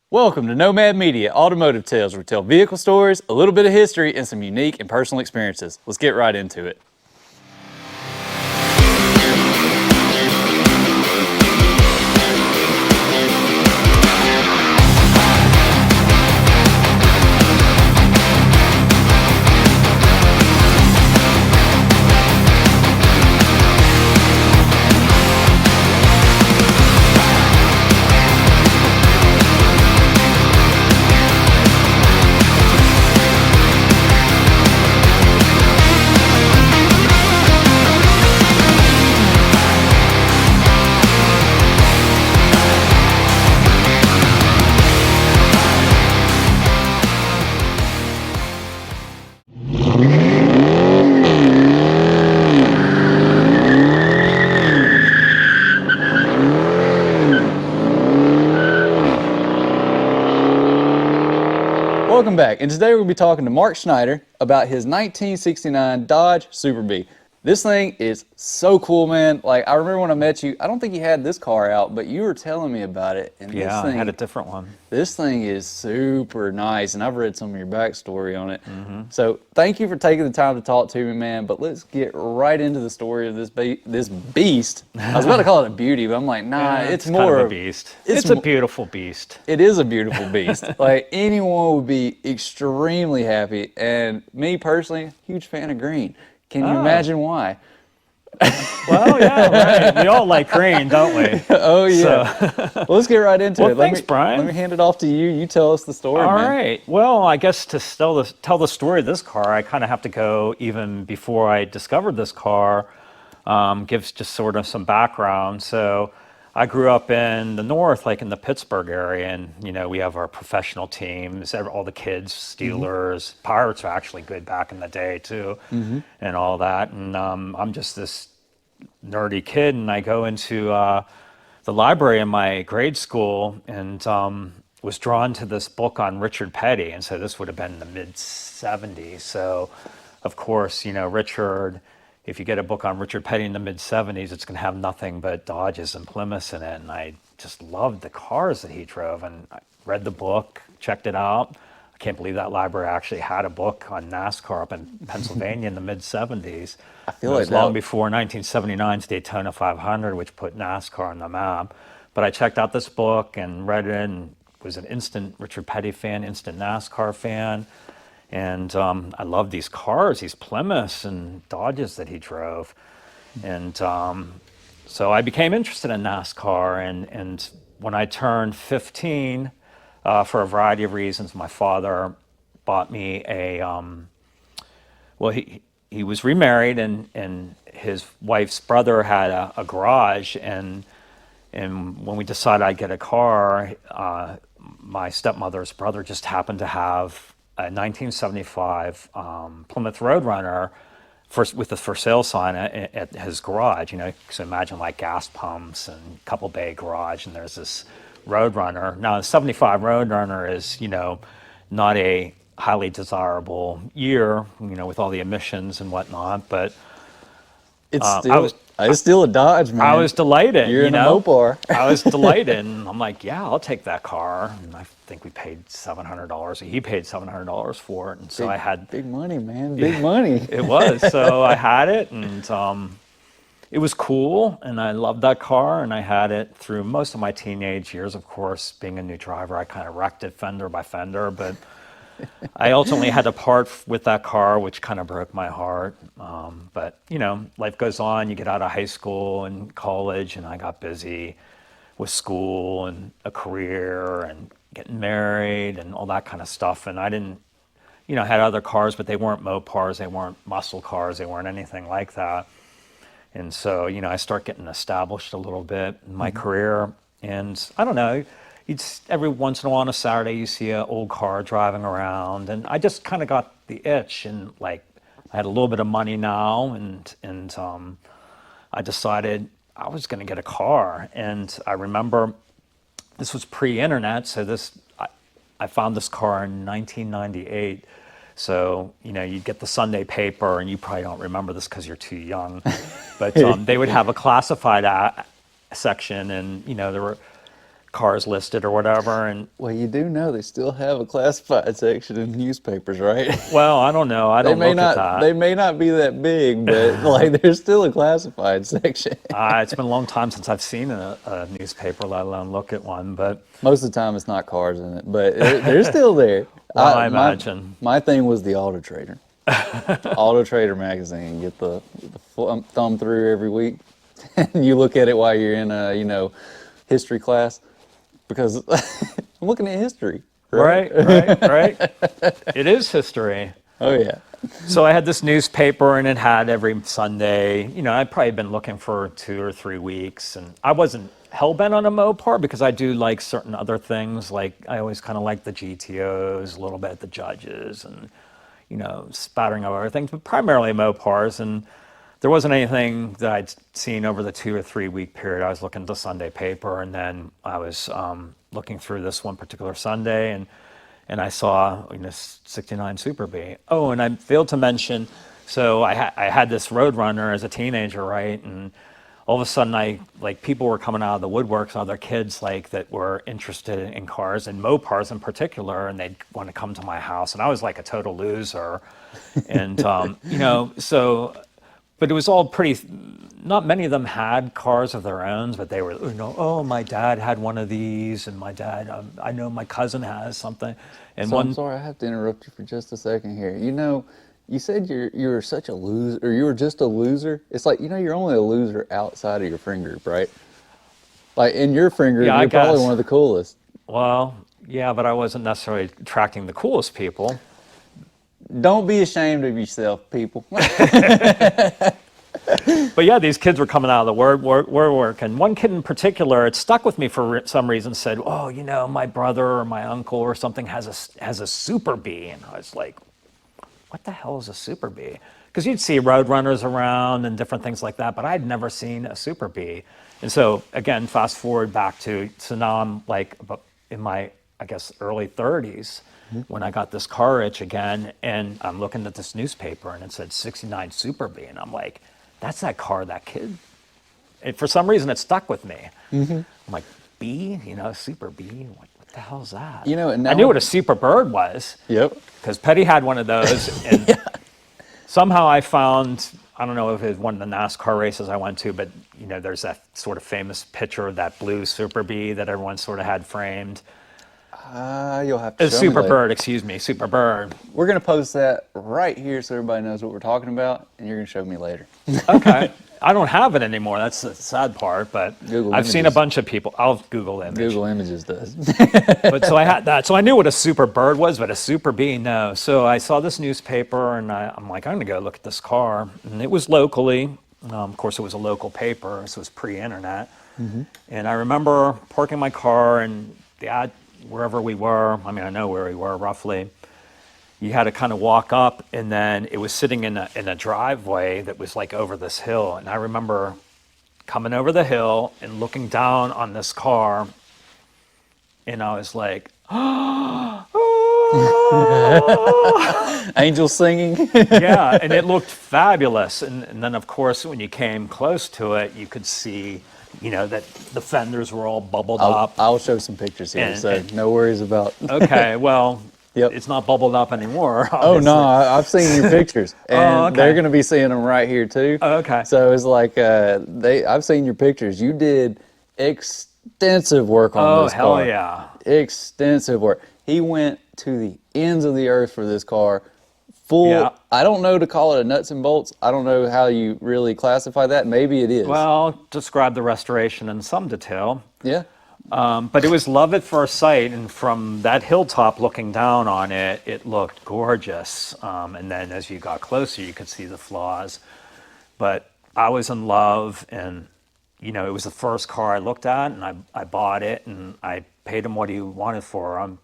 Welcome to Nomad Media, Automotive Tales, where we tell vehicle stories, a little bit of history, and some unique and personal experiences. Let's get right into it. Welcome back, and today we're going to be talking to Mark Schneider about his 1969 Dodge Super Bee. This thing is so cool, man. Like, I remember when I met you, I don't think you had this car out, but you were telling me about it. And Yeah, this thing, I had a different one. This thing is super nice, and I've read some of your backstory on it. So thank you for taking the time to talk to me, man, but let's get right into the story of this beast. I was about to call it a beauty, but I'm like, nah, Yeah, it's kind more of a beast. It's a beautiful beast. It is a beautiful beast. Like, anyone would be extremely happy. And me personally, huge fan of green. Can you imagine why? Well, yeah, right. We all like green, don't we? Oh, yeah. So, well, let's get right into well, it. Thanks, Brian. Let me hand it off to you. You tell us the story, All man. right. Well, I guess to tell the story of this car, I kind of have to go even before I discovered this car, gives just sort of some background. So I grew up in the north, like in the Pittsburgh area, and we have our professional teams, all the kids, Steelers, Pirates are actually good back in the day too, and all that. And I'm just this nerdy kid, and I go into the library in my grade school and was drawn to this book on Richard Petty, and so this would have been in the mid '70s. So, of course, Richard. If you get a book on Richard Petty in the mid-'70s, it's going to have nothing but Dodges and Plymouths in it. And I just loved the cars that he drove. And I read the book, checked it out. I can't believe that library actually had a book on NASCAR up in Pennsylvania in the mid-'70s. I feel it like was long before 1979's Daytona 500, which put NASCAR on the map. But I checked out this book and read it and was an instant Richard Petty fan, instant NASCAR fan. And I love these cars, these Plymouths and Dodges that he drove. And so I became interested in NASCAR. And when I turned 15, for a variety of reasons, my father bought me well, he was remarried, and his wife's brother had a garage. And when we decided I'd get a car, my stepmother's brother just happened to have a 1975 Plymouth Roadrunner with the for sale sign at his garage. So imagine like gas pumps and couple bay garage, and there's this Roadrunner. Now, the '75 Roadrunner is not a highly desirable year, with all the emissions and whatnot, but it's still a Dodge, man. I was delighted. You're in a Mopar. I was delighted, and I'm like, yeah, I'll take that car. And I think we paid $700. He paid $700 for it, and so I had big money, man. Big money. It was. So I had it, and it was cool, and I loved that car, and I had it through most of my teenage years. Of course, being a new driver, I kind of wrecked it fender by fender, but I ultimately had to part with that car, which kind of broke my heart. But, life goes on. You get out of high school and college, and I got busy with school and a career and getting married and all that kind of stuff. And I didn't, I had other cars, but they weren't Mopars. They weren't muscle cars. They weren't anything like that. And so, I start getting established a little bit in my career. And I don't know. Every once in a while on a Saturday, you see an old car driving around, and I just kind of got the itch, and like I had a little bit of money now, and I decided I was going to get a car. And I remember this was pre-internet, so I found this car in 1998. So, you'd get the Sunday paper, and you probably don't remember this because you're too young, but they would have a classified section, and, there were cars listed or whatever. And Well, you do know they still have a classified section in newspapers, right? well, I don't know. I don't look at They that. may not be that big, but like there's still a classified section. It's been a long time since I've seen a newspaper, let alone look at one. But Most of the time it's not cars in it, but they're still there. well, I imagine. My thing was the Auto Trader. Auto Trader magazine. Get the thumb through every week, and you look at it while you're in a history class, because I'm looking at history. Right, right, right. It is history. Oh yeah. So I had this newspaper, and it had every Sunday. I'd probably been looking for 2 or 3 weeks, and I wasn't hell bent on a Mopar because I do like certain other things. Like I always kind of like the GTOs, a little bit the Judges, and spattering of other things, but primarily Mopars. And there wasn't anything that I'd seen over the 2 or 3 week period. I was looking at the Sunday paper, and then I was looking through this one particular Sunday, and I saw 69 Super B. Oh, and I failed to mention, so I had this Roadrunner as a teenager, right? And all of a sudden, people were coming out of the woodworks, other kids that were interested in cars and Mopars in particular, and they'd want to come to my house, and I was like a total loser, and so. But it was all pretty. Not many of them had cars of their own, but they were, oh, my dad had one of these, and my dad, I know my cousin has something. And So I'm sorry, I have to interrupt you for just a second here. You said you were such a loser, or you were just a loser. It's like, you're only a loser outside of your friend group, right? Like in your friend group, Yeah, I you're probably guess. one of the coolest. Well, yeah, but I wasn't necessarily attracting the coolest people. Don't be ashamed of yourself, people. But yeah, these kids were coming out of the woodwork, and one kid in particular, it stuck with me for some reason. Said, "Oh, my brother or my uncle or something has a Super B," and I was like, "What the hell is a Super B?" Because you'd see Roadrunners around and different things like that, but I'd never seen a Super B. And so again, fast forward back so now I'm in my, I guess, early 30s. When I got this car itch again, and I'm looking at this newspaper, and it said 69 Super B, and I'm like, that's that car, that kid. And for some reason, it stuck with me. I'm like, B, Super B, what the hell is that? And now I knew what a Super Bird was. Yep. Because Petty had one of those, and somehow I found, I don't know if it was one of the NASCAR races I went to, but there's that sort of famous picture of that blue Super B that everyone sort of had framed. You'll have to show me Super later. Bird, excuse me, Super Bird. We're going to post that right here so everybody knows what we're talking about, and you're going to show me later. Okay. I don't have it anymore. That's the sad part, but Google I've seen a Images. bunch of people. I'll Google image. Google Images does. But so I had that. So I knew what a Super Bird was, but a Super B, no. So I saw this newspaper, and I'm like, I'm going to go look at this car. And it was locally. Of course, it was a local paper. This was pre-internet. And I remember parking my car, and the ad, wherever we were, I know where we were roughly, you had to kind of walk up, and then it was sitting in a driveway that was over this hill. And I remember coming over the hill and looking down on this car, and I was like, Angels singing. yeah, and it looked fabulous. And then, of course, when you came close to it, you could see, that the fenders were all bubbled up. I'll show some pictures here, And- so and- no worries about. Okay, well, Yep. it's not bubbled up anymore. Oh no, obviously. I've seen your pictures, and okay. they're going to be seeing them right here too. Oh, okay. So it's like I've seen your pictures. You did extensive work on Oh, this hell car. yeah. Extensive work. He went to the ends of the earth for this car. Full. Yeah. I don't know to call it a nuts and bolts. I don't know how you really classify that. Maybe it is. Well, describe the restoration in some detail. Yeah. But it was love at first sight, and from that hilltop looking down on it, it looked gorgeous. And then as you got closer, you could see the flaws. But I was in love, and it was the first car I looked at, and I bought it, and I paid him what he wanted for. I'm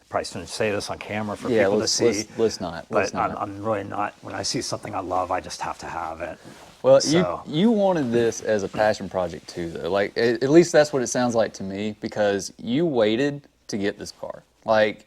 probably shouldn't say this on camera for Yeah. people to see. Let's not. Let's But not. I'm really not. When I see something I love, I just have to have it. Well, So- you wanted this as a passion project too, though. Like at least that's what it sounds like to me, because you waited to get this car.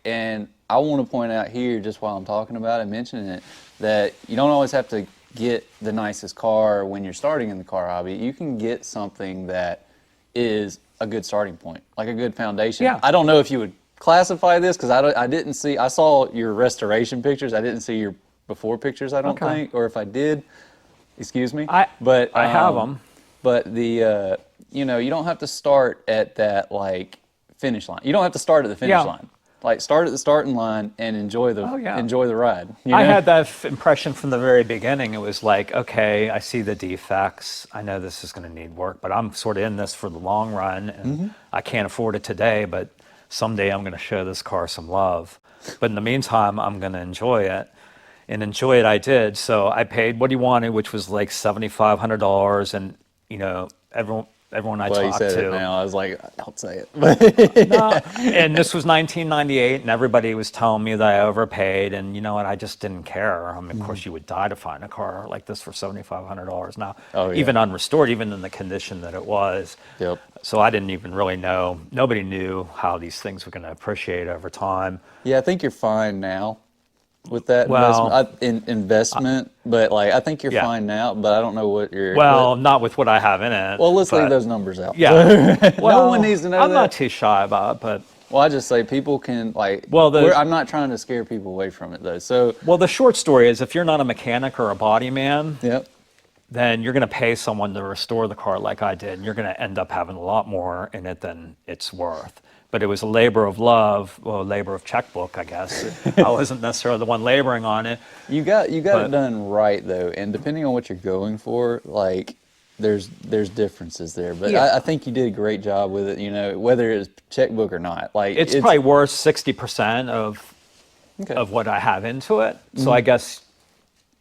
And I want to point out here, just while I'm talking about it, mentioning it, that you don't always have to get the nicest car when you're starting in the car hobby. You can get something that is a good starting point, like a good foundation. Yeah. I don't know if you would classify this because I didn't see. I saw your restoration pictures. I didn't see your before pictures. I don't Okay. think, or if I did, excuse me. I But have them. But the you know, you don't have to start at that like finish line. You don't have to start at the finish Yeah. line. Like start at the starting line and enjoy the yeah. enjoy the ride. You I know? had that impression from the very beginning. It was like, okay, I see the defects. I know this is going to need work, but I'm sort of in this for the long run, and I can't afford it today, but someday I'm going to show this car some love. But in the meantime, I'm going to enjoy it, and enjoy it I did. So I paid what he wanted, which was like $7,500, and you know, everyone I Well, you talked said to. it now. I was like, don't say it. No, and this was 1998, and everybody was telling me that I overpaid, and you know what? I just didn't care. I mean, of course, you would die to find a car like this for $7,500 now, Oh, yeah. even unrestored, even in the condition that it was. Yep. So I didn't even really know. Nobody knew how these things were going to appreciate over time. Yeah, I think you're fine now with that Well, investment. But like, I think you're yeah. fine now. But I don't know what you're. Well, not with what I have in it. well, let's leave but- those numbers out. Yeah. Well, No one needs to know I'm that. not too shy about it, but Well, I just say people can like. Well, I'm not trying to scare people away from it though. So, well, the short story is if you're not a mechanic or a body man, yep. then you're going to pay someone to restore the car like I did, and you're going to end up having a lot more in it than it's worth. But it was a labor of love, well, a labor of checkbook, I guess. I wasn't necessarily the one laboring on it. You got But- it done right though, and depending on what you're going for, like there's differences there. But Yeah. I think you did a great job with it. You know, whether it's checkbook or not, like It's probably worth 60% okay. of what I have into it. So I guess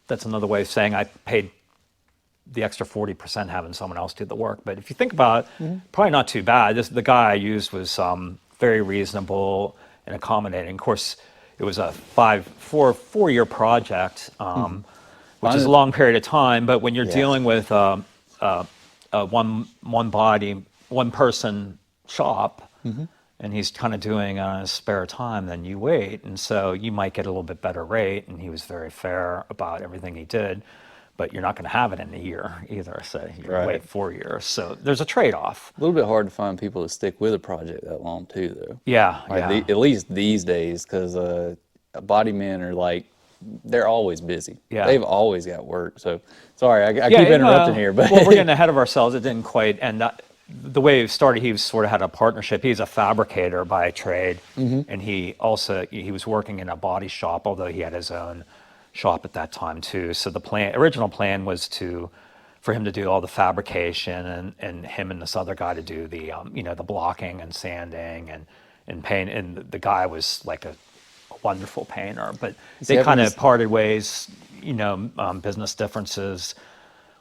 that's another way of saying I paid the extra 40% having someone else do the work. But if you think about it, probably not too bad. The guy I used was very reasonable and accommodating. Of course, it was a 4-year project, which is a long period of time. But when you're Yeah. dealing with a one body, one person shop, and he's kind of doing on his spare time, then you wait. And so you might get a little bit better rate. And he was very fair about everything he did. But you're not going to have it in a year either. So you Right. wait 4 years. So there's a trade-off. a little bit hard to find people to stick with a project that long too, though. Yeah, Like yeah. at least these days, because body men are like they're always busy. Yeah. They've always got work. So sorry, I Yeah, keep you interrupting know, here, but well, we're getting ahead of ourselves. It didn't quite end up. The way it started, he sort of had a partnership. He's a fabricator by trade, and he was working in a body shop, although he had his own shop at that time too. So the original plan was for him to do all the fabrication, and him and this other guy to do the the blocking and sanding and paint. And the guy was like a wonderful painter, but they having kind this- of parted ways. Business differences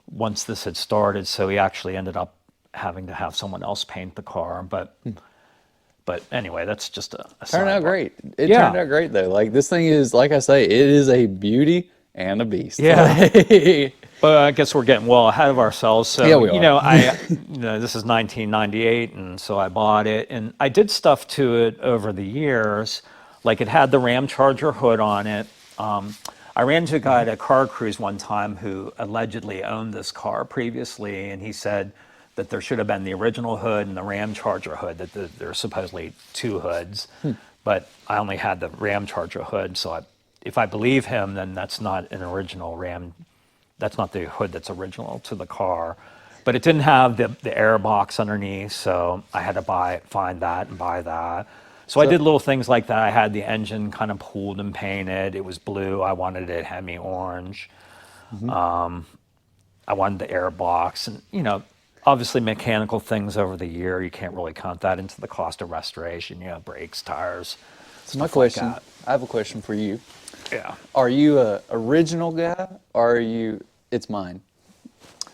once this had started, so he actually ended up having to have someone else paint the car. But anyway, that's just a turned out sidebar. great. It Yeah. turned out great though. Like this thing is, like I say, it is a beauty and a beast. Yeah. Like, But I guess we're getting well ahead of ourselves. So, Yeah, we are. this is 1998, and so I bought it, and I did stuff to it over the years. Like it had the Ram Charger hood on it. I ran into a guy at a car cruise one time who allegedly owned this car previously, and he said that there should have been the original hood and the Ram Charger hood, that there are supposedly two hoods. But I only had the Ram Charger hood, so if I believe him, then that's not an original Ram. That's not the hood that's original to the car. But it didn't have the air box underneath, so I had to find that and buy that. So I did little things like that. I had the engine kind of pulled and painted. It was blue. I wanted it Hemi orange. I wanted the air box, and obviously mechanical things over the year. You can't really count that into the cost of restoration. Brakes, tires. so my stuff like question, that. I have a question for you. Yeah. Are you a original guy, or are you it's mine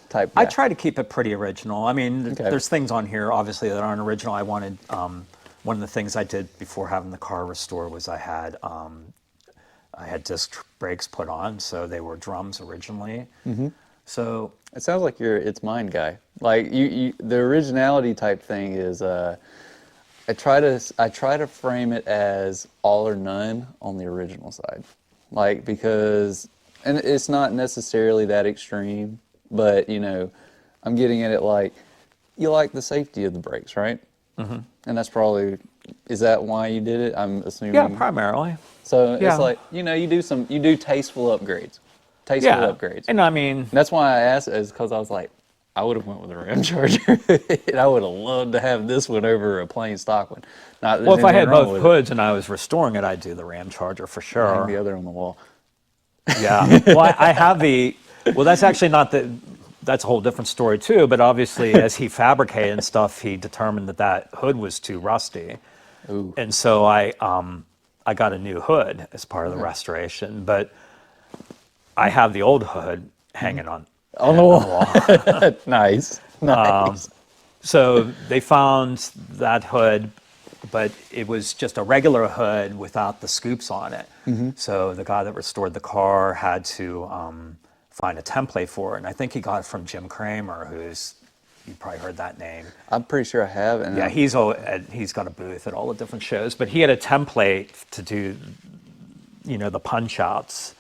type guy? I try to keep it pretty original. I mean, Okay. there's things on here obviously that aren't original. I wanted one of the things I did before having the car restored was I had disc brakes put on, so they were drums originally. So It sounds like you're it's mine guy. Like you the originality type thing is I try to frame it as all or none on the original side. Like because and it's not necessarily that extreme, but I'm getting at it like you like the safety of the brakes, right? And that's probably, is that why you did it? I'm assuming. Yeah, primarily. So it's Yeah. like, you know, you do tasteful upgrades. Tasteful Yeah. upgrades. And I mean, That's why I asked, is because I was like, I would have went with a ram charger. And I would have loved to have this one over a plain stock one. Not that well, there's if I anything had wrong both with hoods and I was restoring it, I'd do the Ram Charger for hang the sure. other on the wall. Yeah. Well, I have the. Well, that's actually not the. That's a whole different story too. But obviously, as he fabricated and stuff, he determined that that hood was too rusty, Ooh. and so I got a new hood as part of the restoration. But I have the old hood hanging On the wall. Nice. Nice. So they found that hood, but it was just a regular hood without the scoops on it. So the guy that restored the car had to find a template for it. And I think he got it from Jim Kramer, who's, you probably heard that name. I'm pretty sure I have. And Yeah, he's got a booth at all the different shows. But he had a template to do, you know, the punch outs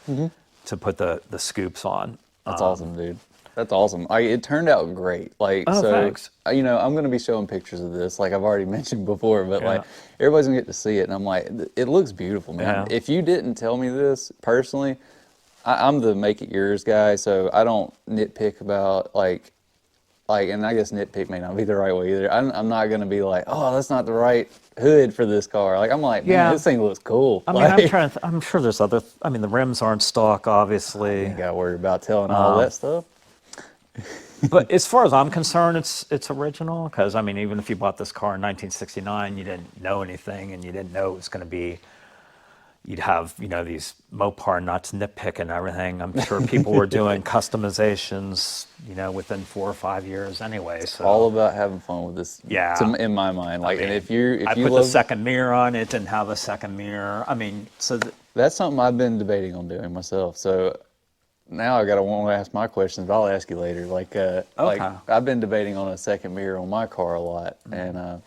to put the scoops on. That's awesome, dude. That's awesome. It turned out great. Like, Oh, so, thanks. you know, I'm going to be showing pictures of this, like I've already mentioned before, but like, Yeah. everybody's going to get to see it. And I'm like, it looks beautiful, man. Yeah. If you didn't tell me this personally, I'm the make it yours guy, so I don't nitpick about and I guess nitpick may not be the right way either. I'm not going to be like, oh, that's not the right hood for this car. Like, I'm like, man, Yeah. this thing looks cool. I mean, Like, I'm sure there's other, I mean, the rims aren't stock, obviously. you got to worry about telling all that stuff. But as far as I'm concerned, it's original because I mean, even if you bought this car in 1969, you didn't know anything, and you didn't know it was going to be. You'd have these Mopar nuts, nitpick and everything. I'm sure people were doing customizations, within 4 or 5 years anyway. So All about having fun with this. Yeah. In my mind, like, I and mean, if you I put love, the second mirror on it, didn't have a second mirror. I mean, so that's something I've been debating on doing myself. So now I gotta want to ask my questions, but I'll ask you later. Like, like I've been debating on a second mirror on my car a lot, and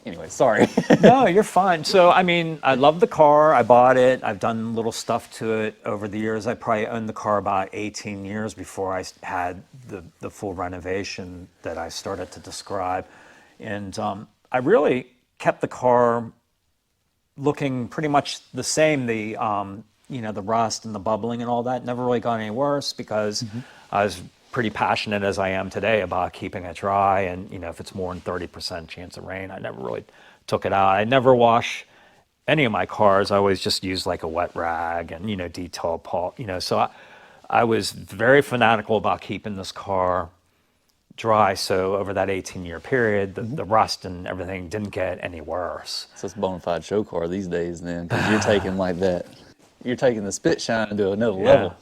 anyway, sorry. No, you're fine. So, I mean, I love the car. I bought it. I've done little stuff to it over the years. I probably owned the car about 18 years before I had the full renovation that I started to describe. And I really kept the car looking pretty much the same. The rust and the bubbling and all that never really got any worse because I was pretty passionate as I am today about keeping it dry. And, if it's more than 30% chance of rain, I never really took it out. I never wash any of my cars. I always just use like a wet rag and, detail polish, so I was very fanatical about keeping this car dry. So over that 18-year period, the rust and everything didn't get any worse. So it's a bona fide show car these days, then, because you're taking like that. You're taking the spit shine to another level.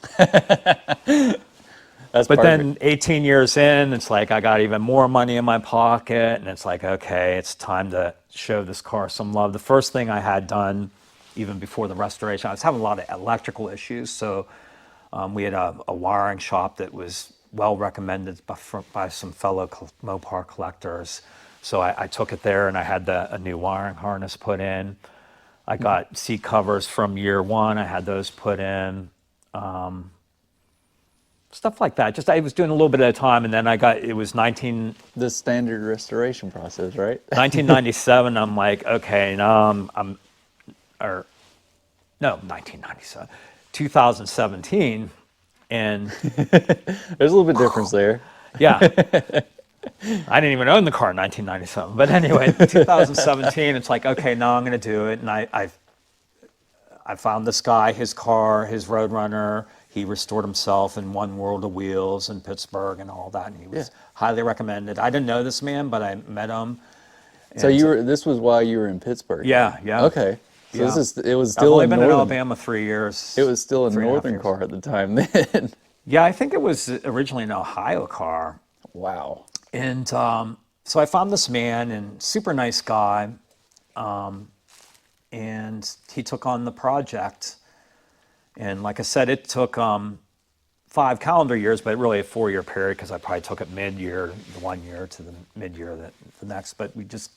That's But perfect. then 18 years in, it's like I got even more money in my pocket, and it's like, okay, it's time to show this car some love. The first thing I had done, even before the restoration, I was having a lot of electrical issues. So we had a wiring shop that was well recommended by some fellow Mopar collectors. So I took it there, and I had a new wiring harness put in. I got seat covers from year one. I had those put in. Stuff like that. Just I was doing a little bit at a time, and then it was The standard restoration process, right? 1997. I'm like, okay, now or no, 1997, 2017, and There's a little bit difference there. yeah, I didn't even own the car in 1997. But anyway, 2017, it's like, okay, now I'm going to do it, and I found this guy, his car, his Roadrunner. He restored himself in One World of Wheels in Pittsburgh and all that, and he was highly recommended. I didn't know this man, but I met him. So this was while you were in Pittsburgh? Yeah. Okay. So Yeah. it was I've still only a been in northern, Alabama 3 years. it was still a 3.5 northern years. car at the time then. Yeah, I think it was originally an Ohio car. Wow. And so I found this man, and super nice guy, and he took on the project. And like I said, it took 5 calendar years, but really a 4-year period because I probably took it mid-year, the 1 year to the mid-year the next. But we just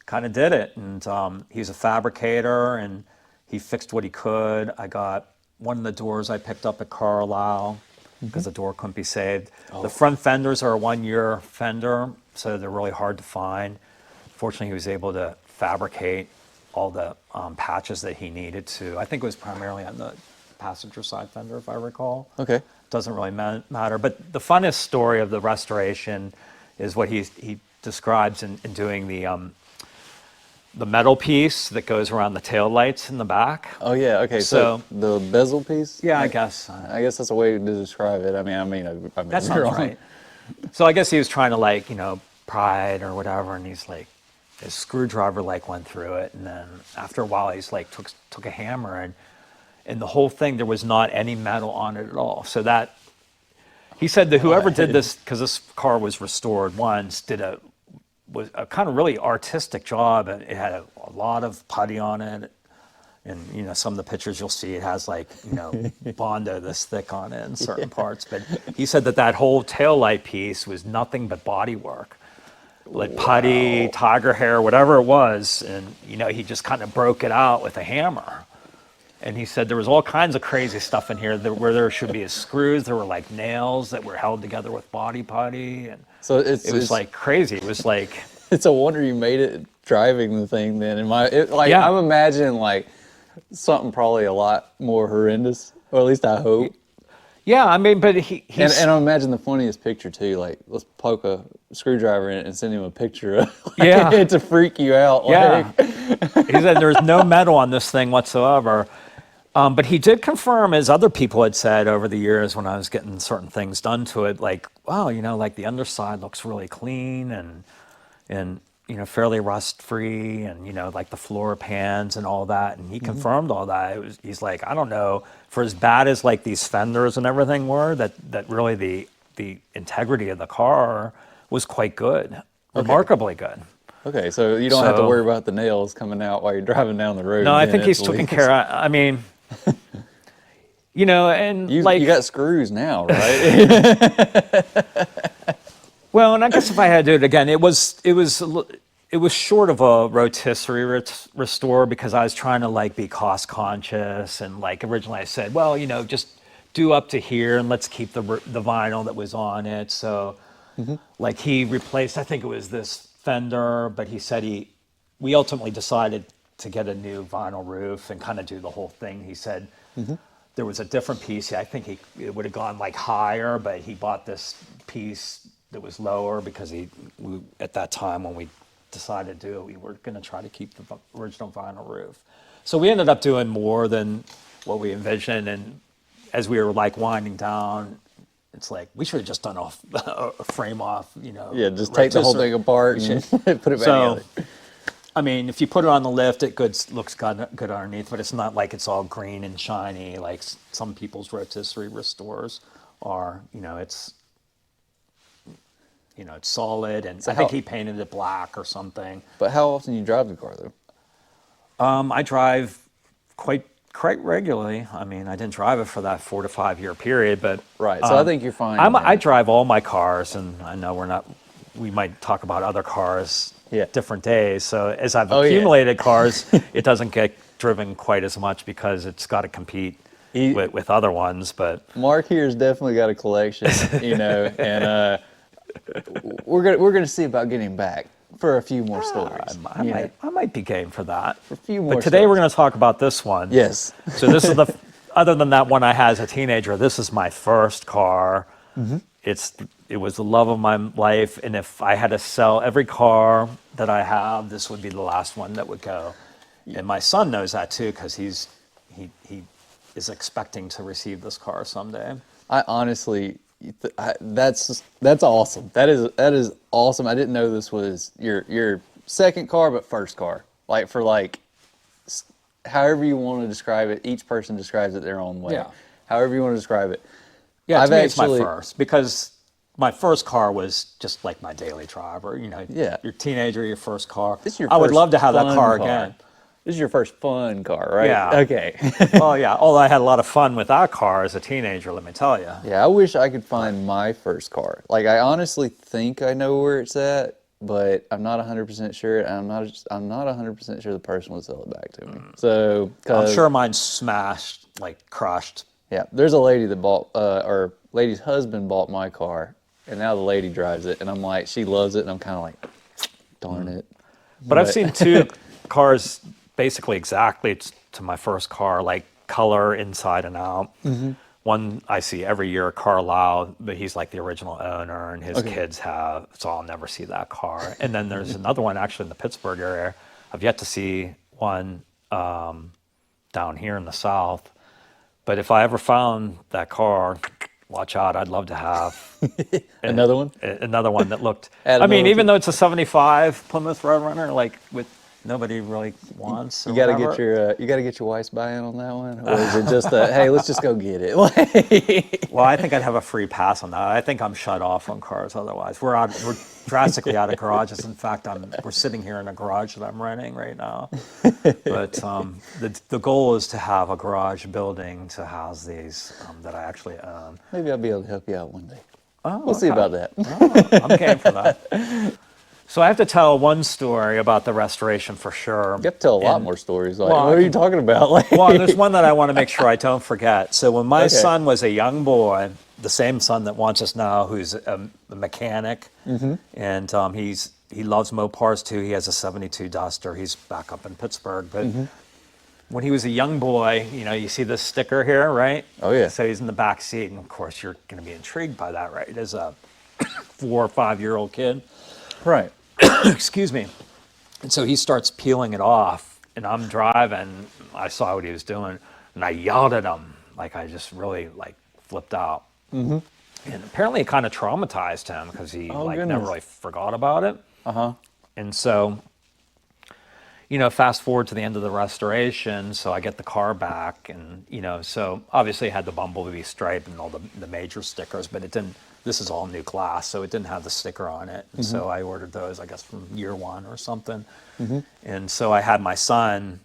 kind of did it. And he's a fabricator, and he fixed what he could. I got one of the doors I picked up at Carlisle because the door couldn't be saved. The front fenders are a 1-year fender, so they're really hard to find. fortunately, he was able to fabricate all the patches that he needed to. I think it was primarily on the passenger side fender, if I recall. Okay. Doesn't really matter. But the funnest story of the restoration is what he describes in doing the metal piece that goes around the tail lights in the back. Oh yeah. Okay. So the bezel piece. Yeah, I guess. I guess that's a way to describe it. I mean, That sounds right. So I guess he was trying to like, pry it or whatever, and he's like, his screwdriver like went through it, and then after a while he's like took a hammer and the whole thing, there was not any metal on it at all. So that, he said that whoever did this, because this car was restored once, was a kind of really artistic job, and it had a lot of putty on it. And, some of the pictures you'll see, it has like, Bondo this thick on it in certain parts. But he said that whole taillight piece was nothing but body work. Like putty, tiger hair, whatever it was. And, he just kind of broke it out with a hammer. And he said there was all kinds of crazy stuff in here where there should be screws. There were like nails that were held together with body putty. And so it was like crazy. It was like... It's a wonder you made it driving the thing then. I'm imagining like something probably a lot more horrendous, or at least I hope. Yeah, I mean, but he's... And I imagine the funniest picture too, like let's poke a screwdriver in it and send him a picture of it to freak you out. Yeah. He said there's no metal on this thing whatsoever. But he did confirm, as other people had said over the years when I was getting certain things done to it, like, wow, like the underside looks really clean and fairly rust free, and like the floor pans and all that. And he confirmed all that. He's like, I don't know, for as bad as like these fenders and everything were, that really the integrity of the car was quite good, remarkably good. Okay, so you don't have to worry about the nails coming out while you're driving down the road. No, I think he's taking care of, I mean, and you got screws now, right? Well, and I guess if I had to do it again, it was short of a rotisserie restore, because I was trying to like be cost conscious, and like originally I said, well, just do up to here and let's keep the vinyl that was on it. So like he replaced, I think it was this fender, but he said we ultimately decided to get a new vinyl roof and kind of do the whole thing. He said there was a different piece. I think it would have gone like higher, but he bought this piece that was lower because at that time when we decided to do it, we were going to try to keep the original vinyl roof. So we ended up doing more than what we envisioned, and as we were like winding down, it's like we should have just done a frame off, Yeah, just take the whole thing apart and put it back together. I mean, if you put it on the lift, it looks good underneath, but it's not like it's all green and shiny like some people's rotisserie restores are. It's solid, and I think he painted it black or something. But how often do you drive the car, though? I drive quite regularly. I mean, I didn't drive it for that 4 to 5 year period, but right. So I think you're fine. I drive all my cars, and I know we might talk about other cars different days. So as I've accumulated cars, it doesn't get driven quite as much because it's got to compete with other ones. But Mark here's definitely got a collection, and we're gonna see about getting back for a few more stories. I might be game for that. For a few more. But today we're going to talk about this one. Yes. So this is other than that one I had as a teenager, this is my first car. It was the love of my life, and if I had to sell every car that I have, this would be the last one that would go. And my son knows that too, because he is expecting to receive this car someday. I honestly, that's awesome. That is awesome. I didn't know this was your second car, but first car. Like for however you want to describe it, each person describes it their own way. Yeah. However you want to describe it. Yeah, to me it's my first, because my first car was just like my daily driver. Your teenager, your first car. I would love to have that car again. This is your first fun car, right? Yeah. Okay. Well, yeah. Although I had a lot of fun with that car as a teenager, let me tell you. Yeah, I wish I could find my first car. Like, I honestly think I know where it's at, but I'm not 100% sure. And I'm not 100% sure the person would sell it back to me. So, I'm sure mine's smashed, like crushed. Yeah, there's a lady that bought, or lady's husband bought my car, and now the lady drives it, and I'm like, she loves it, and I'm kind of like, darn it. But I've seen two cars basically exactly to my first car, like color inside and out. One I see every year, Carlisle, but he's like the original owner, and his kids have, so I'll never see that car. And then there's another one actually in the Pittsburgh area. I've yet to see one down here in the South. But if I ever found that car, watch out, I'd love to have Another one? Another one that looked, Add I mean, another even though it's a 75 Plymouth Roadrunner, like with nobody really wants. You gotta get your wife's buy-in on that one, or is it just a hey, let's just go get it? Like, Well, I think I'd have a free pass on that. I think I'm shut off on cars otherwise. We're drastically out of garages. In fact, we're sitting here in a garage that I'm renting right now. But the goal is to have a garage building to house these that I actually own. maybe I'll be able to help you out one day. Oh, We'll see okay. about that. Oh, I'm game for that. So I have to tell one story about the restoration for sure. You have to tell a lot And- more stories. Like, Well, what I are you can- talking about? Like, Well, there's one that I want to make sure I don't forget. So when my Okay. son was a young boy, the same son that wants us now, who's a mechanic, and he loves Mopars too. He has a '72 Duster. He's back up in Pittsburgh. But when he was a young boy, you see this sticker here, right? Oh, yeah. So he's in the back seat, and of course you're going to be intrigued by that, right? As a 4 or 5-year-old kid. right. Excuse me. And so he starts peeling it off, and I'm driving. I saw what he was doing, and I yelled at him. Like, I just really, flipped out. And apparently it kind of traumatized him because he, never goodness. really forgot about it. Uh-huh. And so, fast forward to the end of the restoration, so I get the car back, and, so obviously it had the Bumblebee stripe and all the major stickers, but it didn't, this is all new glass, so it didn't have the sticker on it. And so I ordered those, I guess, from year one or something. And so I had my son,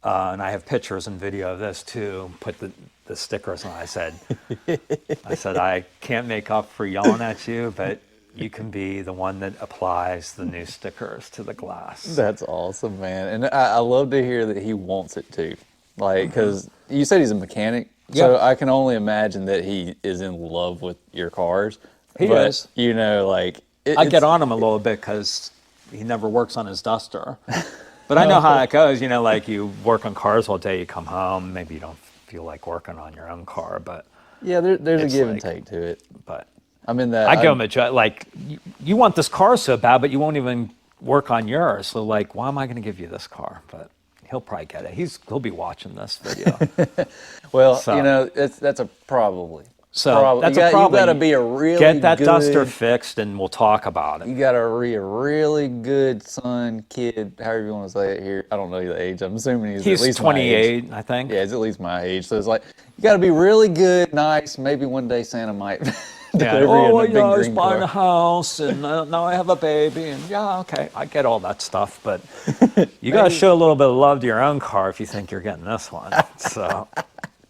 and I have pictures and video of this too, put the stickers on. I said, I can't make up for yelling at you, but you can be the one that applies the new stickers to the glass. That's awesome, man. And I love to hear that he wants it too. Like, because you said he's a mechanic. So Yeah. I can only imagine that he is in love with your cars. He But, is. Like, I get on him a little bit because he never works on his Duster. But I know how it goes. Like you work on cars all day, you come home, maybe you don't feel like working on your own car, but Yeah, there's a It's give and like- take to it. but I'm in that. I give him a like you want this car so bad, but you won't even work on yours. So like, why am I going to give you this car? But he'll probably get it. He'll be watching this video. Well, So- that's a probably. So that's you a problem. You got to be a really Get that good, Duster fixed, and we'll talk about it. You got to be a really good son, kid, however you want to say it here. I don't know the age. I'm assuming he's at He's least my age. 28, I think. Yeah, he's at least my age. So it's like you got to be really good, nice. Maybe one day Santa might Yeah. deliver you Oh, in a big I was green buying car. a house, and now I have a baby, and yeah, okay, I get all that stuff, but you got to show a little bit of love to your own car if you think you're getting this one. So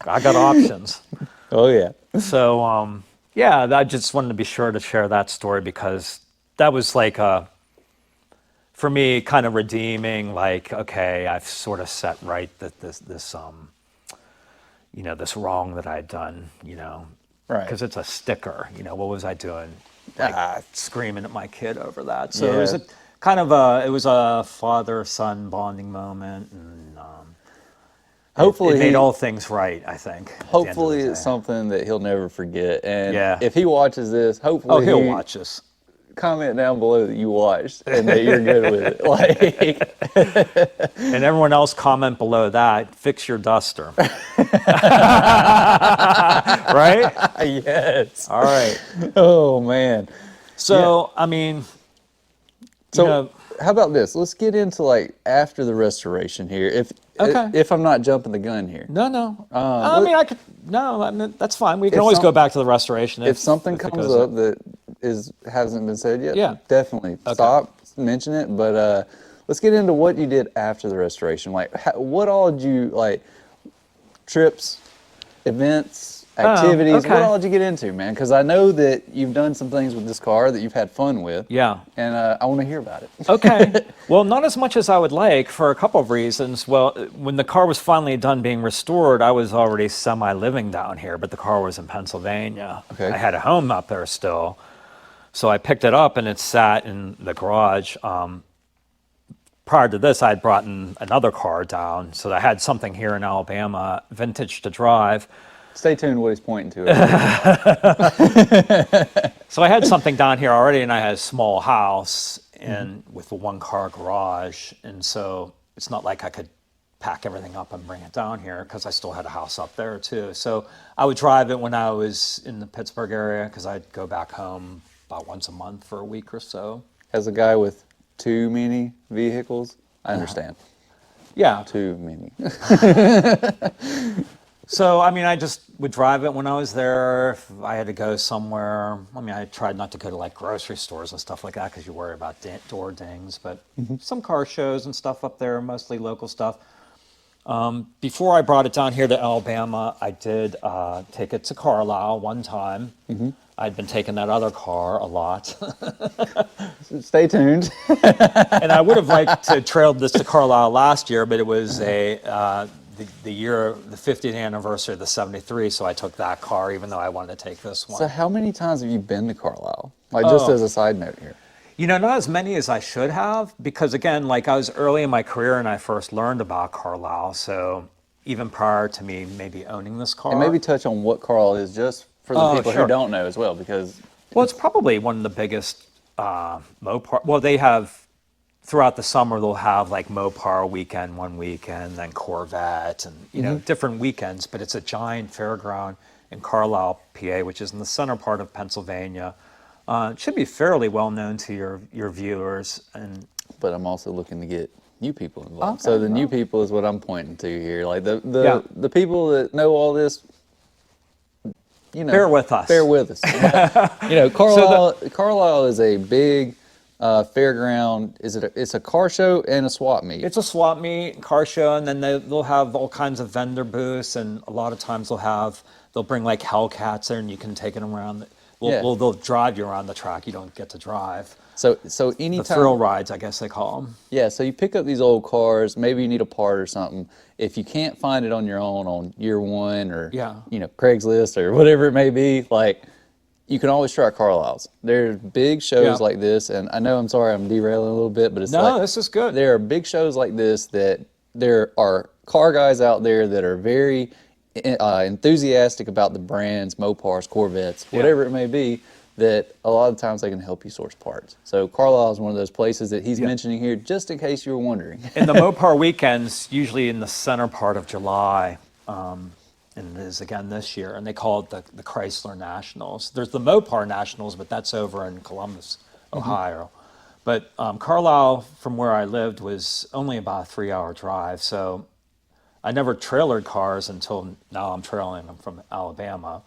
I got options. Oh yeah. So yeah, I just wanted to be sure to share that story because that was like for me, kind of redeeming. Like, okay, I've sort of set right that this this wrong that I'd done. Right. Because it's a sticker. What was I doing? Like, screaming at my kid over that. So it Yeah. was it was a father-son bonding moment, and Hopefully it made he- all things right. I think. at the end of the Hopefully it's day. something that he'll never forget. And Yeah. if he watches this, hopefully Oh, he'll he watch this. comment down below that you watched and that you're good with it. Like, And everyone else comment below that, fix your Duster. Right? yes. All right. Oh man. So, I mean, So how about this? Let's get into like after the restoration here. Okay. If I'm not jumping the gun here. no. I mean, that's fine. We can If always some- go back to the restoration. If something it comes goes up that hasn't been said yet, Yeah. definitely stop, mention it. But let's get into what you did after the restoration. Like, what all did you like? Trips, events, activities. okay. What all did you get into, man? Because I know that you've done some things with this car that you've had fun with. Yeah. And I want to hear about it. Okay. Well, not as much as I would like for a couple of reasons. Well, when the car was finally done being restored, I was already semi-living down here, but the car was in Pennsylvania. Okay. I had a home up there still. So I picked it up and it sat in the garage. prior to this, I'd brought in another car down, so I had something here in Alabama, vintage to drive. Stay tuned what he's pointing to. So I had something down here already, and I had a small house and with a one-car garage, and so it's not like I could pack everything up and bring it down here because I still had a house up there too. So I would drive it when I was in the Pittsburgh area because I'd go back home about once a month for a week or so. As a guy with too many vehicles, I understand. Yeah. Too many. So, I mean, I just would drive it when I was there. If I had to go somewhere, I mean, I tried not to go to like grocery stores and stuff like that because you worry about door dings, but some car shows and stuff up there, mostly local stuff. Before I brought it down here to Alabama, I did take it to Carlisle one time. I'd been taking that other car a lot. Stay tuned. And I would have liked to trailed this to Carlisle last year, but it was the year, the 50th anniversary of the 73, so I took that car, even though I wanted to take this one. So how many times have you been to Carlisle? Like, just as a side note here. You know, not as many as I should have, because again, like I was early in my career and I first learned about Carlisle, so even prior to me maybe owning this car. And maybe touch on what Carlisle is just for the people who don't know as well, because... Well, it's probably one of the biggest Mopar, well, they have, throughout the summer, they'll have like Mopar weekend one weekend, then Corvette, and you know, different weekends, but it's a giant fairground in Carlisle, PA, which is in the center part of Pennsylvania. It should be fairly well known to your viewers. But I'm also looking to get new people involved. Okay, so the new people is what I'm pointing to here. Like the people that know all this, you know, bear with us. Bear with us. You know, Carlisle is a big fairground. It's a car show and a swap meet. It's a swap meet, car show, and then they'll have all kinds of vendor booths, and a lot of times they'll bring like Hellcats there, and you can take it around. Well, they'll drive you around the track. You don't get to drive. So anytime, the thrill rides, I guess they call them. Yeah, so you pick up these old cars, maybe you need a part or something. If you can't find it on your own on year one or you know, Craigslist or whatever it may be, like, you can always try Carlisle's. There's big shows like this, and I know, I'm sorry, I'm derailing a little bit, but it's this is good. There are big shows like this that there are car guys out there that are very enthusiastic about the brands, Mopars, Corvettes, whatever it may be, that a lot of times they can help you source parts. So Carlisle is one of those places that he's mentioning here, just in case you were wondering. And the Mopar weekends, usually in the center part of July, and it is again this year, and they call it the Chrysler Nationals. There's the Mopar Nationals, but that's over in Columbus, Ohio. But Carlisle, from where I lived, was only about a 3-hour drive, so I never trailered cars until now. I'm trailing them from Alabama.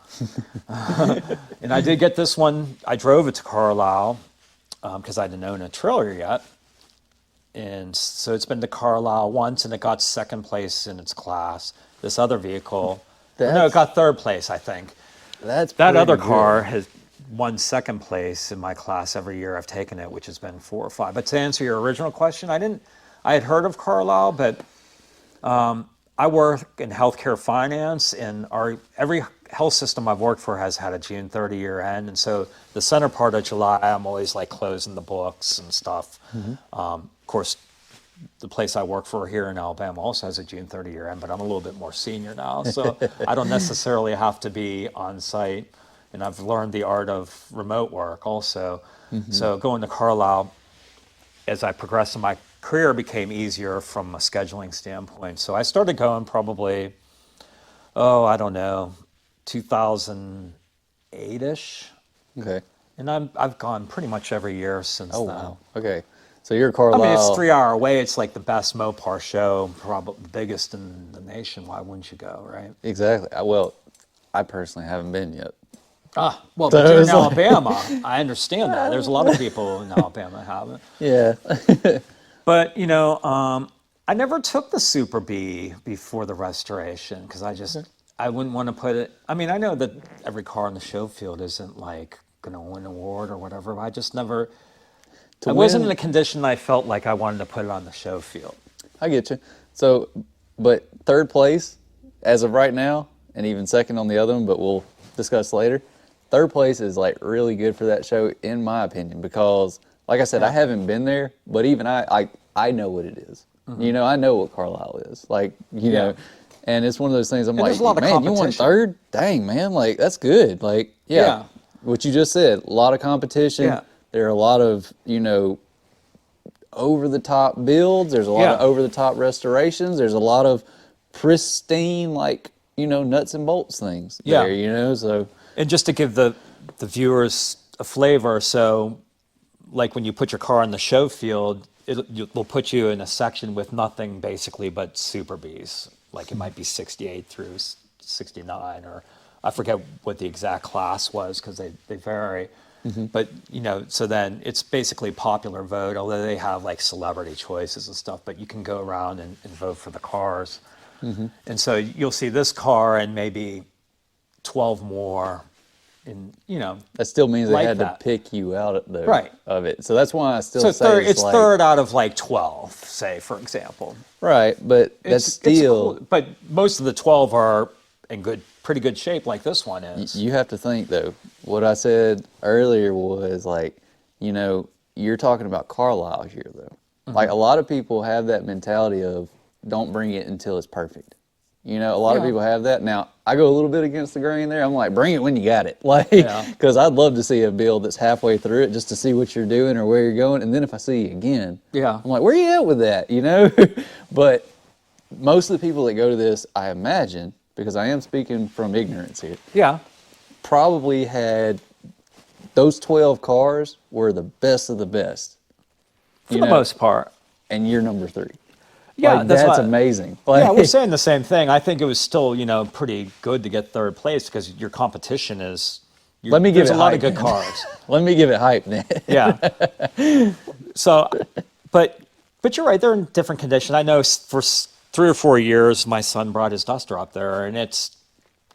And I did get this one. I drove it to Carlisle because I didn't own a trailer yet. And so it's been to Carlisle once, and it got second place in its class. This other vehicle, no, it got third place, I think. That other car has won second place in my class every year I've taken it, which has been 4 or 5. But to answer your original question, I had heard of Carlisle, but I work in healthcare finance, and every health system I've worked for has had a June 30 year end, and so the center part of July, I'm always like closing the books and stuff. Of course, the place I work for here in Alabama also has a June 30 year end, but I'm a little bit more senior now, so I don't necessarily have to be on site, and I've learned the art of remote work also. So going to Carlisle, as I progressed in my career, became easier from a scheduling standpoint. So I started going probably, I don't know, 2008-ish. Okay. And I've gone pretty much every year since then. Wow. Okay. So you're Carlisle. I mean, it's 3 hour away. It's like the best Mopar show, probably the biggest in the nation. Why wouldn't you go, right? Exactly. Well, I personally haven't been yet. Well, but you're in Alabama. I understand that. There's a lot of people in Alabama that haven't. Yeah. But, you know, I never took the Super B before the restoration because I wouldn't want to put it. I mean, I know that every car in the show field isn't like going to win an award or whatever, but I just never. I wasn't in a condition I felt like I wanted to put it on the show field. I get you. So, but third place as of right now, and even second on the other one, but we'll discuss later. Third place is like really good for that show, in my opinion, because like I said, I haven't been there, but even I I know what it is. You know, I know what Carlisle is. Like, you know, and it's one of those things I'm like, there's a lot of man, you won competition. third? Dang, man, like, that's good. Like, Yeah. what you just said, a lot of competition. Yeah. There are a lot of, you know, over-the-top builds. There's a lot of over-the-top restorations. There's a lot of pristine, like, you know, nuts and bolts things there, you know, so. And just to give the viewers a flavor, so like when you put your car in the show field, they'll put you in a section with nothing basically but Super Bs. Like it might be 68 through 69, or I forget what the exact class was because they vary. But, you know, so then it's basically popular vote, although they have like celebrity choices and stuff, but you can go around and vote for the cars. And so you'll see this car and maybe 12 more. And, you know, that still means they like had that. to pick you out Right. of it. So that's why I still So say it's like, third out of like 12, say, for example. right, but that's It's still. cool. But most of the 12 are in pretty good shape, like this one is. You have to think though. What I said earlier was like, you know, you're talking about Carlisle here though. Like a lot of people have that mentality of don't bring it until it's perfect. You know, a lot of people have that. Now, I go a little bit against the grain there. I'm like, bring it when you got it. Like, because I'd love to see a build that's halfway through it just to see what you're doing or where you're going. And then if I see you again, I'm like, where you at with that? You know? But most of the people that go to this, I imagine, because I am speaking from ignorance here, probably had those 12 cars were the best of the best. For the most part. And you're number 3. Yeah, like, that's amazing. Like, yeah, we're saying the same thing. I think it was still, you know, pretty good to get third place because your competition is. Let me give there's it a lot hype, of good man. cars. Let me give it hype, then. So, but you're right. They're in different condition. I know for 3 or 4 years, my son brought his Duster up there, and it's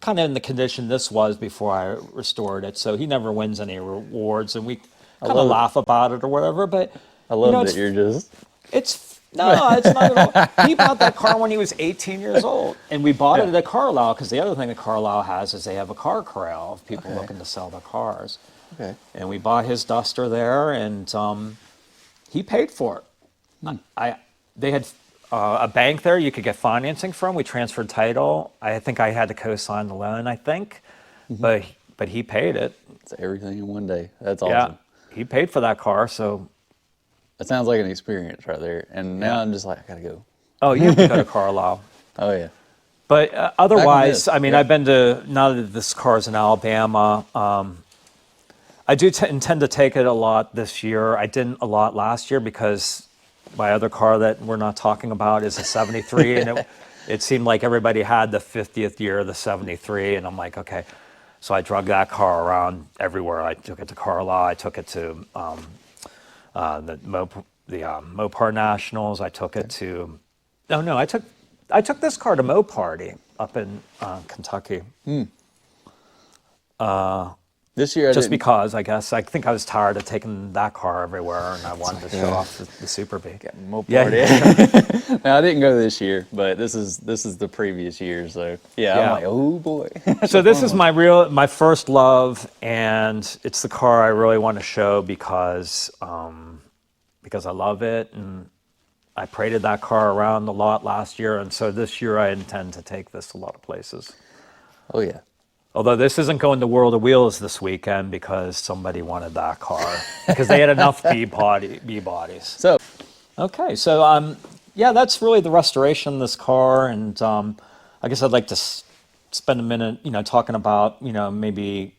kind of in the condition this was before I restored it. So he never wins any rewards, and we kind of laugh about it or whatever. But I love that you're just. No, it's not at all. He bought that car when he was 18 years old, and we bought it at Carlisle because the other thing that Carlisle has is they have a car corral of people looking to sell their cars. And we bought his Duster there, and he paid for it. They had a bank there you could get financing from. We transferred title. I think I had to co-sign the loan, I think, but he paid it. It's everything in one day. That's awesome. Yeah, he paid for that car, so. That sounds like an experience right there. And now I'm just like, I gotta go. Oh, you have to go to Carlisle. Oh yeah. But otherwise, I mean, I've been to, now that this car's in Alabama, I do intend to take it a lot this year. I didn't a lot last year because my other car that we're not talking about is a 73, and it seemed like everybody had the 50th year of the 73, and I'm like, okay. So I drug that car around everywhere. I took it to Carlisle. I took it to the Mopar Nationals. I took it to. Oh no, I took this car to Moparty up in Kentucky. This year, Just because, I guess. I think I was tired of taking that car everywhere, and I wanted to show off the Super B. Now I didn't go this year, but this is the previous year, so I'm like, oh boy. So this is my first love, and it's the car I really want to show because I love it, and I paraded that car around a lot last year, and so this year I intend to take this a lot of places. Oh yeah. Although this isn't going to World of Wheels this weekend because somebody wanted that car because they had enough B bodies. So, okay, so that's really the restoration of this car, and I guess I'd like to spend a minute, talking about, maybe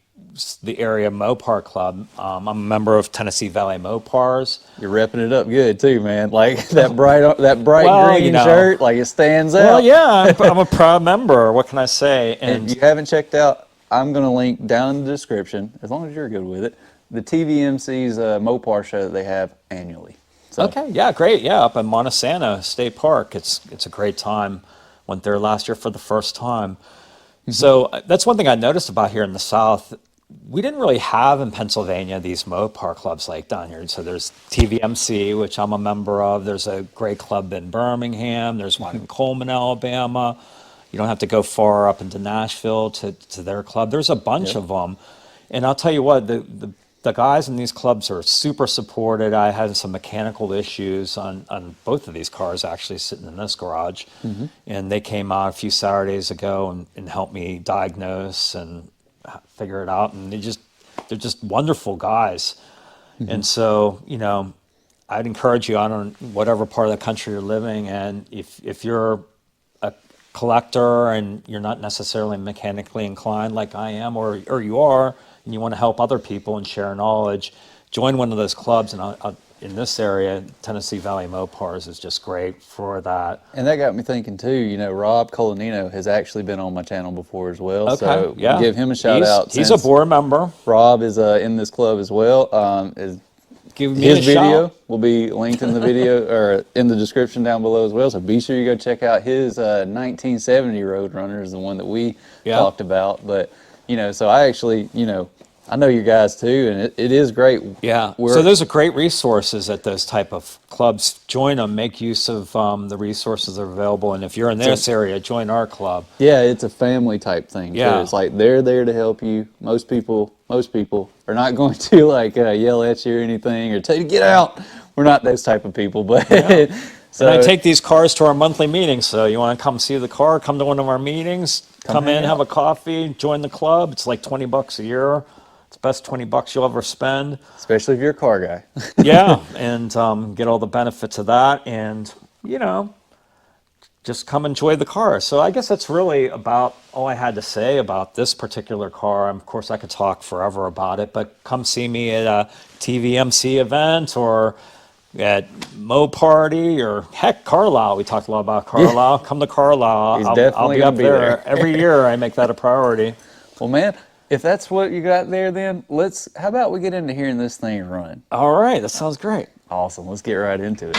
the area Mopar Club. I'm a member of Tennessee Valley Mopars. You're repping it up good too, man. Like that bright green shirt, like it stands out. Well, yeah, I'm a proud member. What can I say? And if you haven't checked out, I'm going to link down in the description, as long as you're good with it, the TVMC's Mopar show that they have annually. So. Okay, yeah, great. Yeah, up in Montesano State Park. It's a great time. Went there last year for the first time. So that's one thing I noticed about here in the South. We didn't really have in Pennsylvania these Mopar clubs like down here. So there's TVMC, which I'm a member of. There's a great club in Birmingham. There's one in Coleman, Alabama. You don't have to go far up into Nashville to their club. There's a bunch of them. And I'll tell you what, the the guys in these clubs are super supported. I had some mechanical issues on both of these cars actually sitting in this garage. And they came out a few Saturdays ago and helped me diagnose and figure it out. And they're just wonderful guys. And so, you know, I'd encourage you, I don't whatever part of the country you're living in, if you're a collector and you're not necessarily mechanically inclined like I am, or you are, and you want to help other people and share knowledge, join one of those clubs. And in this area, Tennessee Valley Mopars is just great for that. And that got me thinking too, you know, Rob Colannino has actually been on my channel before as well. Okay, So yeah. give him a shout out. He's a board member. Rob is in this club as well. Give me His a video shout. will be linked in the video or in the description down below as well. So be sure you go check out his 1970 Roadrunner is the one that we talked about. But, you know, so I actually, you know, I know you guys too, and it is great. Yeah. So those are great resources at those type of clubs. Join them. Make use of the resources that are available. And if you're in this area, join our club. Yeah, it's a family type thing too. Yeah. It's like they're there to help you. Most people are not going to like yell at you or anything or tell you to get out. We're not those type of people, but so And I take these cars to our monthly meetings. So you want to come see the car, come to one of our meetings, come in, have a coffee, join the club. It's like $20 a year. It's the best $20 you'll ever spend. especially if you're a car guy. Yeah, and get all the benefits of that, and you know, just come enjoy the car. So I guess that's really about all I had to say about this particular car. Of course, I could talk forever about it, but come see me at a TVMC event or at Mo Party or heck, Carlisle. We talked a lot about Carlisle. Come to Carlisle. He's I'll definitely be gonna up be there. there. Every year. I make that a priority. Well, man, if that's what you got there, then how about we get into hearing this thing run? All right, that sounds great. Awesome. Let's get right into it.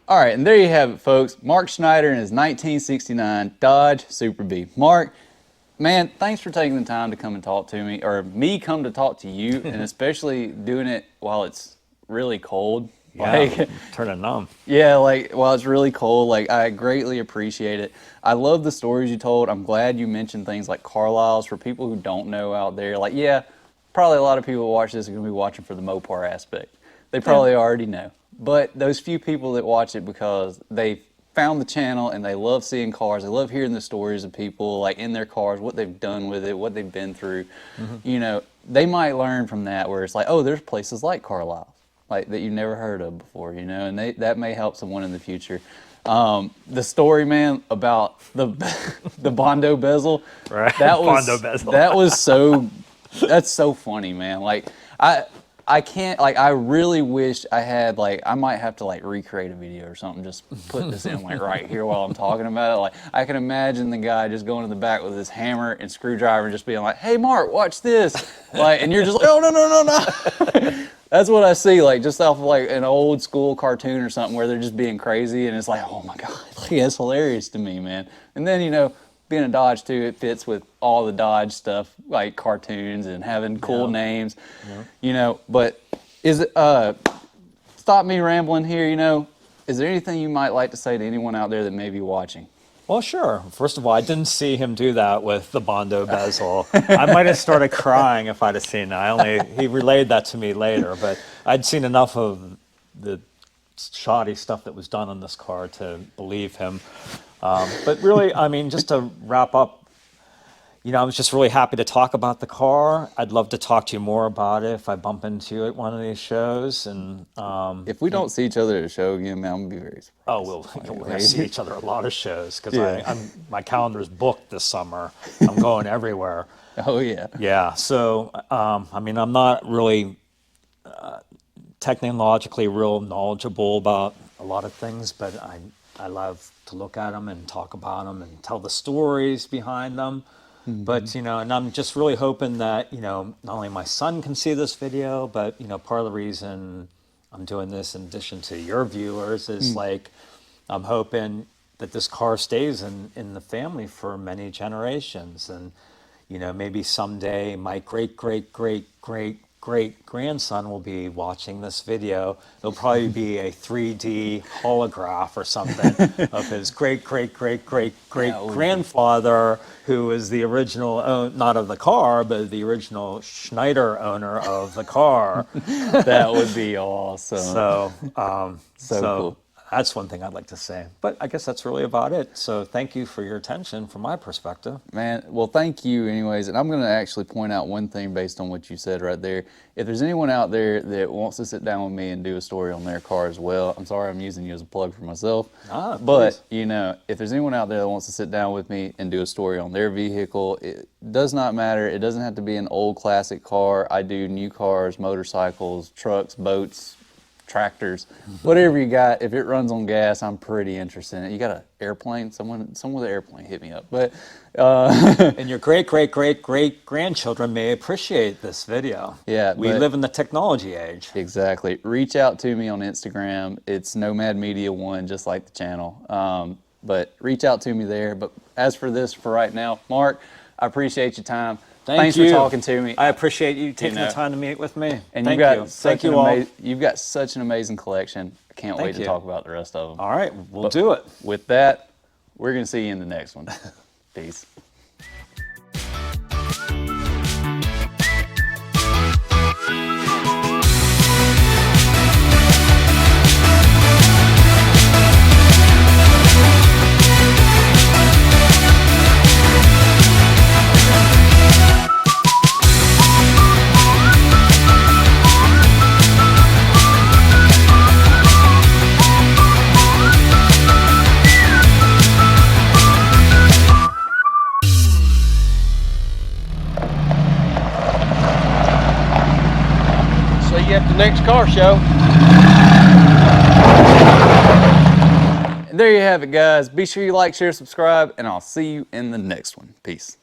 All right, and there you have it, folks. Mark Schneider in his 1969 Dodge Super Bee. Mark, man, thanks for taking the time to come and talk to me, or me come to talk to you, and especially doing it while it's really cold. Yeah, turning numb. Yeah, like while it's really cold, like I greatly appreciate it. I love the stories you told. I'm glad you mentioned things like Carlisle's for people who don't know out there. Like, yeah, probably a lot of people who watch this are going to be watching for the Mopar aspect. They probably already know. But those few people that watch it because they found the channel and they love seeing cars, they love hearing the stories of people like in their cars, what they've done with it, what they've been through, you know, they might learn from that where it's like, oh, there's places like Carlisle, like that you've never heard of before, you know, and that may help someone in the future. The story, man, about the Bondo bezel, Right. that was Bondo bezel. that's so funny, man. Like I can't, like, I really wish I had, like, I might have to, like, recreate a video or something, just put this in, like, right here while I'm talking about it. Like, I can imagine the guy just going in the back with his hammer and screwdriver and just being like, hey, Mark, watch this. Like, and you're just like, oh, no, no, no, no. That's what I see, like, just off of, like, an old school cartoon or something where they're just being crazy, and it's like, oh, my God, like, that's hilarious to me, man. And then, you know, being a Dodge too, it fits with all the Dodge stuff, like cartoons and having cool names, you know. But is it? Stop me rambling here. You know, is there anything you might like to say to anyone out there that may be watching? Well, sure. First of all, I didn't see him do that with the Bondo bezel. I might have started crying if I'd have seen that. He relayed that to me later, but I'd seen enough of the shoddy stuff that was done on this car to believe him. But really, I mean, just to wrap up, I was just really happy to talk about the car. I'd love to talk to you more about it if I bump into you at one of these shows. And If we don't see each other at a show again, man, I'm gonna be very surprised. oh, we're going to see each other at a lot of shows because Yeah. my calendar's booked this summer. I'm going everywhere. Oh yeah. Yeah. So, I mean, I'm not really technologically real knowledgeable about a lot of things, but I love to look at them and talk about them and tell the stories behind them. But, and I'm just really hoping that, not only my son can see this video, but, part of the reason I'm doing this in addition to your viewers is like, I'm hoping that this car stays in the family for many generations. And, maybe someday my great, great, great, great, great grandson will be watching this video. It'll probably be a 3D holograph or something of his great, great, great, great, great grandfather, who was the original, not of the car, but the original Schneider owner of the car. That would be awesome. So Cool. that's one thing I'd like to say. But I guess that's really about it. So thank you for your attention from my perspective. Man, well, thank you anyways. And I'm going to actually point out one thing based on what you said right there. If there's anyone out there that wants to sit down with me and do a story on their car as well, I'm sorry I'm using you as a plug for myself. But, if there's anyone out there that wants to sit down with me and do a story on their vehicle, it does not matter. It doesn't have to be an old classic car. I do new cars, motorcycles, trucks, boats, tractors, whatever you got. If it runs on gas, I'm pretty interested in it. You got an airplane? Someone with an airplane hit me up. But and your great, great, great, great grandchildren may appreciate this video. Yeah, we live in the technology age. Exactly. Reach out to me on Instagram. It's Nomad Media 1, just like the channel. But reach out to me there. But as for this, for right now, Mark, I appreciate your time. Thanks for talking to me. I appreciate you taking the time to meet with me. And Thank you've you. got Thank you all. You've got such an amazing collection. I can't wait to you. talk about the rest of them. All right, we'll do it. With that, we're going to see you in the next one. Peace. See you at the next car show. And there you have it, guys. Be sure you like, share, subscribe, and I'll see you in the next one. Peace.